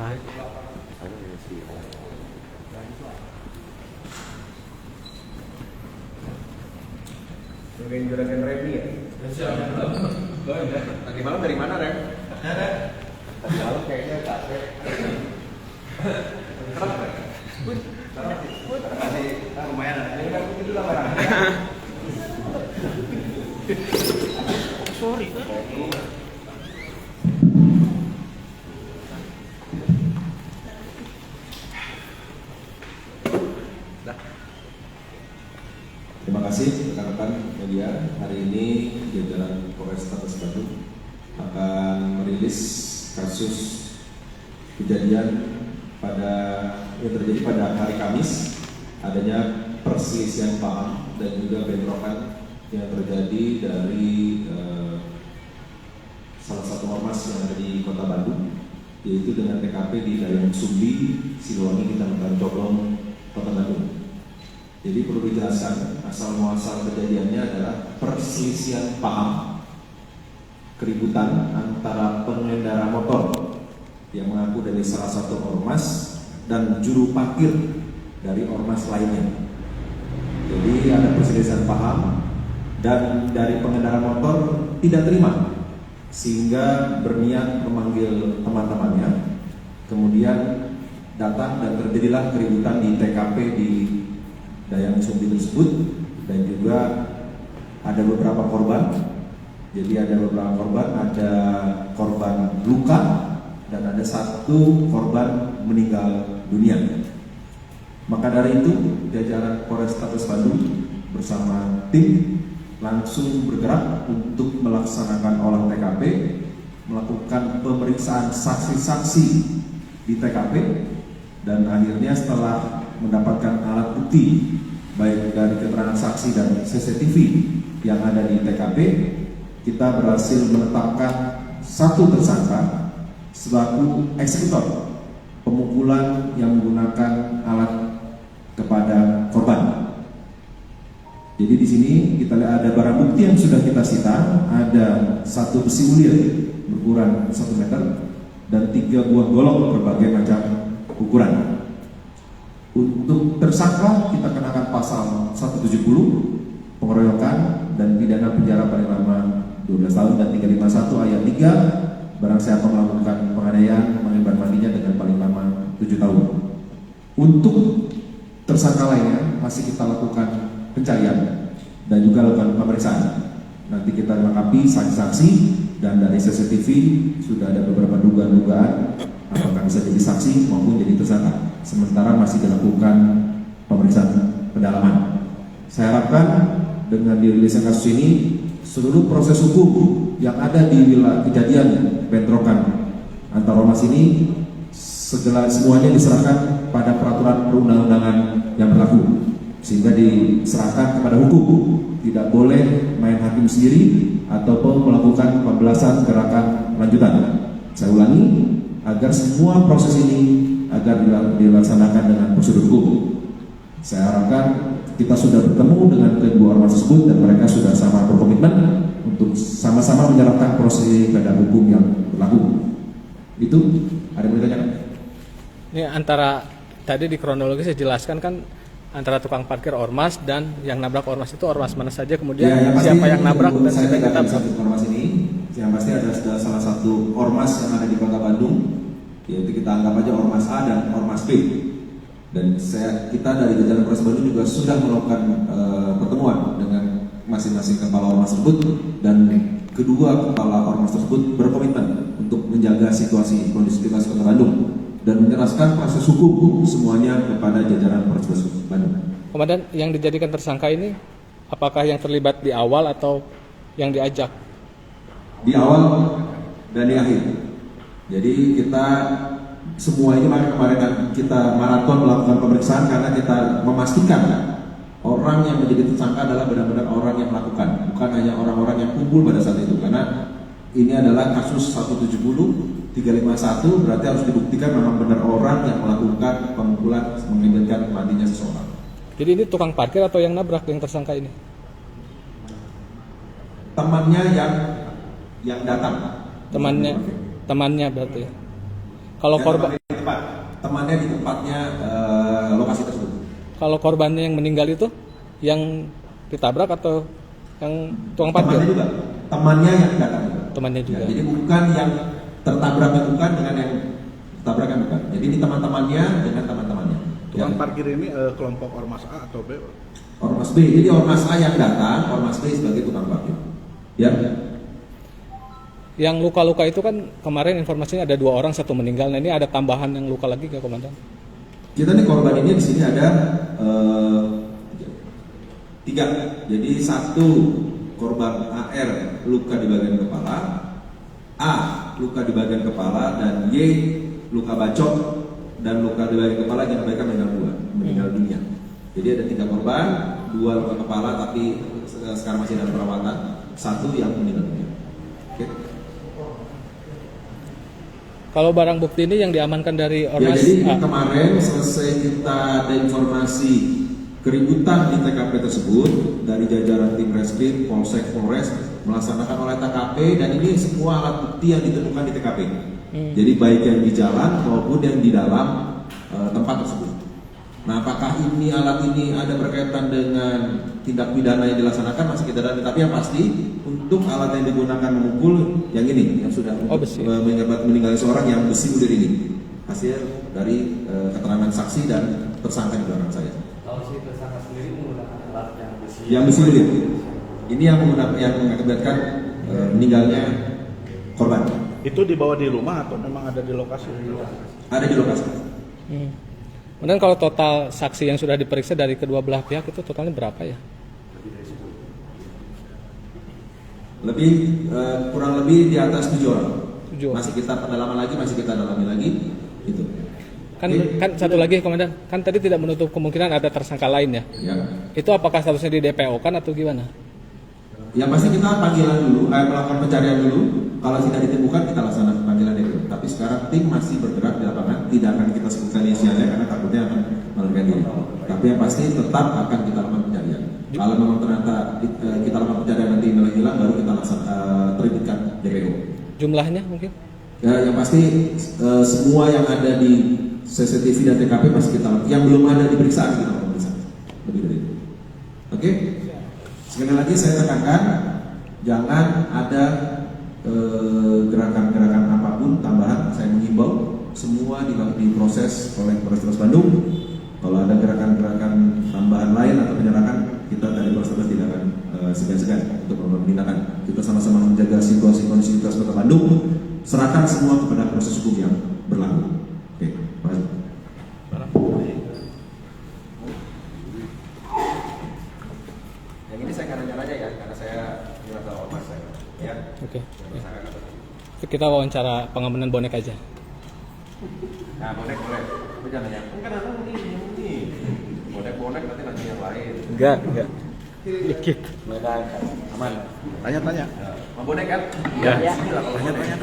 Yang juragan Remi ya? Tadi malam dari mana, Rem? Tadi malam kayaknya capek. Lumayan ada. Itu lah barang. Sorry. Terima kasih rekan-rekan media. Hari ini jajaran Polrestabes Bandung akan merilis kasus kejadian yang terjadi pada hari Kamis, adanya perselisihan paham dan juga bentrokan yang terjadi dari salah satu ormas yang ada di Kota Bandung, yaitu dengan TKP di Dayang Sumbi, Siluwangi, Kecamatan Coblong, Kota Bandung. Jadi perlu dijelaskan, asal muasal kejadiannya adalah perselisihan paham, keributan antara pengendara motor yang mengaku dari salah satu ormas dan juru parkir dari ormas lainnya. Jadi ada perselisihan paham dan dari pengendara motor tidak terima sehingga berniat memanggil teman-temannya. Kemudian datang dan terjadilah keributan di TKP di Dayang Sumbi tersebut, dan juga ada beberapa korban. Jadi ada beberapa korban, ada korban luka dan ada satu korban meninggal dunia. Maka dari itu jajaran Polrestabes Bandung bersama tim langsung bergerak untuk melaksanakan olah TKP, melakukan pemeriksaan saksi-saksi di TKP, dan akhirnya setelah mendapatkan alat bukti baik dari keterangan saksi dan CCTV yang ada di TKP, kita berhasil menetapkan satu tersangka selaku eksekutor pemukulan yang menggunakan alat kepada korban. Jadi di sini kita lihat ada barang bukti yang sudah kita sita, ada satu besi ulir berukuran 1 meter dan 3 buah golok berbagai macam ukuran. Untuk tersangka kita kenakan pasal 170 pengeroyokan dan pidana penjara paling lama 12 tahun dan 351 ayat 3 barang siapa melakukan penganiayaan mengemban mandinya dengan paling lama 7 tahun. Untuk tersangka lainnya masih kita lakukan pencarian dan juga lakukan pemeriksaan. Nanti kita lengkapi saksi-saksi dan dari CCTV sudah ada beberapa dugaan apakah bisa jadi saksi maupun jadi tersangka. Sementara masih dilakukan pemeriksaan pendalaman. Saya harapkan dengan dirilisnya kasus ini, seluruh proses hukum yang ada di wilayah kejadian bentrokan antar ormas ini semuanya diserahkan pada peraturan perundang-undangan yang berlaku, sehingga diserahkan kepada hukum. Tidak boleh main hakim sendiri ataupun melakukan pembelasan gerakan lanjutan. Saya ulangi, agar semua proses ini agar dilaksanakan dengan prosedur hukum. Saya harapkan kita sudah bertemu dengan kedua ormas tersebut dan mereka sudah sama berkomitmen untuk sama-sama menyerahkan proses pada hukum yang berlaku. Itu ada yang bertanya? Ini antara tadi di kronologis dijelaskan kan antara tukang parkir ormas dan yang nabrak ormas itu ormas mana saja, kemudian ya, siapa yang nabrak dan saya kita satu ormas ini yang pasti ada salah satu ormas yang ada di Kota Bandung, yaitu kita anggap aja ormas A dan ormas B. Dan kita dari jajaran Polres Bandung juga sudah melakukan pertemuan dengan masing-masing kepala ormas tersebut, dan kedua kepala ormas tersebut berkomitmen untuk menjaga situasi kondisivitas Kota Bandung dan menyerahkan proses hukum semuanya kepada jajaran Polres Bandung. Komandan, yang dijadikan tersangka ini apakah yang terlibat di awal atau yang diajak? Di awal dan di akhir. Jadi kita semua ini kemarin kita maraton melakukan pemeriksaan karena kita memastikan orang yang menjadi tersangka adalah benar-benar orang yang melakukan, bukan hanya orang-orang yang kumpul pada saat itu. Karena ini adalah kasus 170 351, berarti harus dibuktikan memang benar orang yang melakukan pemukulan mengakibatkan matinya seseorang. Jadi ini tukang parkir atau yang nabrak yang tersangka ini? Temannya yang datang. Temannya berarti. Kalau korban tempat. Temannya di tempatnya lokasi tersebut. Kalau korbannya yang meninggal itu yang ditabrak atau yang tukang parkir? Temannya juga. Temannya yang datang juga. Temannya juga. Ya, jadi bukan yang tertabraknya bukan dengan yang tabrakan bukan. Jadi ini teman-temannya dengan teman-temannya. Tukang parkir ini kelompok Ormas A atau B? Ormas B. Jadi Ormas A yang datang, Ormas B sebagai tukang parkir. Ya. Yang luka-luka itu kan kemarin informasinya ada 2 orang, 1 meninggal. Nah ini ada tambahan yang luka lagi nggak, Komandan? Kita nih korban ini di sini ada 3. Jadi 1 korban AR luka di bagian kepala, A luka di bagian kepala, dan Y luka bacok dan luka di bagian kepala yang mereka meninggal dunia. Jadi ada 3 korban, 2 luka kepala tapi sekarang masih dalam perawatan, 1 yang meninggal dunia. Oke. Kalau barang bukti ini yang diamankan dari Ya, Ormas jadi A. kemarin selesai kita ada informasi keributan di TKP tersebut dari jajaran tim Reskrim, Polsek, Polres melaksanakan olah TKP, dan ini semua alat bukti yang ditemukan di TKP. Jadi baik yang di jalan maupun yang di dalam tempat tersebut. Nah, apakah ini alat ini ada berkaitan dengan tindak pidana yang dilaksanakan masih kita dalami, tapi yang pasti untuk alat yang digunakan memukul yang ini yang sudah menyebabkan meninggal seorang yang besi bulir ini hasil dari keterangan saksi dan tersangka di belakang saya. Kalau si tersangka sendiri menggunakan alat yang besi. Yang besi bulir. Ini yang menggunakan yang mengakibatkan meninggalnya korban. Itu dibawa di rumah atau memang ada di lokasi? Ada di lokasi. Kemudian kalau total saksi yang sudah diperiksa dari kedua belah pihak itu totalnya berapa ya? Kurang lebih di atas 7 orang. 7. Masih kita pendalaman lagi, masih kita dalami lagi, gitu. Kan satu lagi, Komandan, kan tadi tidak menutup kemungkinan ada tersangka lain ya? Ya. Itu apakah statusnya di DPO kan atau gimana? Yang pasti kita panggilan dulu, melakukan pencarian dulu. Kalau tidak ditemukan kita laksanakan panggilan itu. Tapi sekarang tim masih bergerak di lapangan, tidak akan kita sebutkan inisialnya karena takutnya akan melarikan diri. Tapi yang pasti tetap akan kita lakukan pencarian. Kalau memang ternyata kita lakukan pencarian nanti hilang, baru kita terbitkan DPO. Jumlahnya mungkin? Ya, yang pasti semua yang ada di CCTV dan TKP masih kita lakukan. Yang belum ada diperiksa kita lakukan pemeriksaan. Lebih dari itu. Oke? Sekali lagi saya tekankan, jangan ada gerakan-gerakan apapun tambahan. Saya menghimbau semua diproses oleh Polres Bandung. Kalau ada gerakan-gerakan tambahan lain atau penyerangan, kita dari Polres tidak akan segan-segan untuk melakukan tindakan. Kita sama-sama menjaga situasi kondisivitas Kota Bandung. Serahkan semua kepada proses hukum yang berlaku. Oke, terima kasih. Yang ini saya karena aja ya, karena saya merasa ormas saya. Ya. Oke. Kita wawancara pengamanan bonek aja. Nah, bonek boleh. Tapi jangan yang kan ada ini. Bonek nanti yang lain. Enggak. Dikit. Aman. Tanya-tanya. Mau bonek kan? Ya. Tanya-tanya.